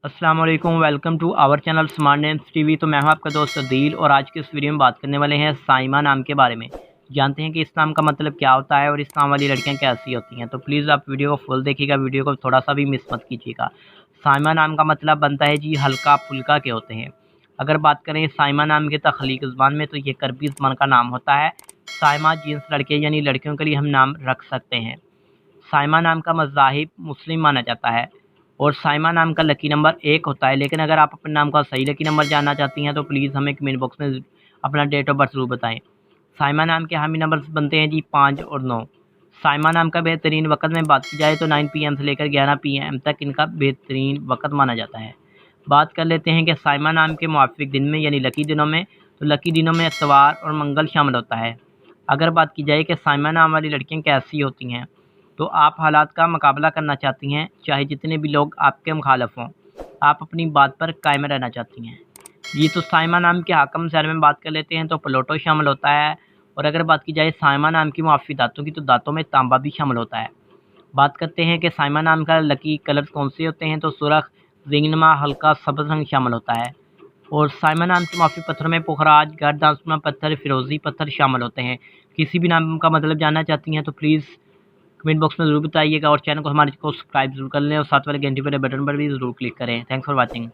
अस्सलाम वालेकुम, welcome to our channel smart names TV. तो मैं हूं आपका दोस्त अदील और आज के इस वीडियो में बात करने वाले हैं साइमा नाम के बारे में। जानते हैं कि इस नाम का मतलब क्या होता है और इस नाम वाली लड़कियां कैसी होती हैं। तो प्लीज़ आप वीडियो को फुल देखिएगा, वीडियो को थोड़ा सा भी मिस मत कीजिएगा। साइमा नाम का मतलब बनता है जी हल्का फुल्का के होते हैं। अगर बात करें साइमा नाम के तख्लीक ज़बान में तो ये करबी ज़बान का नाम होता है। साइमा जीन्स लड़के यानी लड़कियों के लिए हम नाम रख सकते हैं। साइमा नाम का मज़ाहिब मुस्लिम माना जाता है और साइमा नाम का लकी नंबर 1 होता है। लेकिन अगर आप अपने नाम का सही लकी नंबर जानना चाहती हैं तो प्लीज़ हमें कमेंट बॉक्स में अपना डेट ऑफ बर्थ ज़रूर बताएं। साइमा नाम के हामी नंबर्स बनते हैं जी 5 और 9। साइमा नाम का बेहतरीन वक्त में बात की जाए तो 9 PM से लेकर 11 PM तक इनका बेहतरीन वक्त माना जाता है। बात कर लेते हैं कि साइमा नाम के मुआफ़िक दिन में यानी लकी दिनों में, तो लकी दिनों में इतवार और मंगल शामिल होता है। अगर बात की जाए कि साइमा नाम वाली लड़कियां कैसी होती हैं, तो आप हालात का मुकाबला करना चाहती हैं, चाहे जितने भी लोग आपके मुखालफ हों, आप अपनी बात पर कायम रहना चाहती हैं। ये तो साइमा नाम के हाकम शहर में बात कर लेते हैं तो प्लूटो शामिल होता है। और अगर बात की जाए साइमा नाम की मुआफ़ी दांतों की तो दांतों में तांबा भी शामिल होता है। बात करते हैं कि साइमा नाम का लकी कलर्स कौन से होते हैं, तो सुरख, रिंगनमा, हल्का सब्ज़ रंग शामिल होता है। और साइमा नाम के माफ़ी पत्थरों में पुखराज, गर्द आसमां पत्थर, फिरोज़ी पत्थर शामिल होते हैं। किसी भी नाम का मतलब जानना चाहती हैं तो प्लीज़ कमेंट बॉक्स में ज़रूर बताइएगा और चैनल को हमारे को सब्सक्राइब ज़रूर कर लें और साथ वाले घंटी वाले बटन पर भी ज़रूर क्लिक करें। Thanks for watching.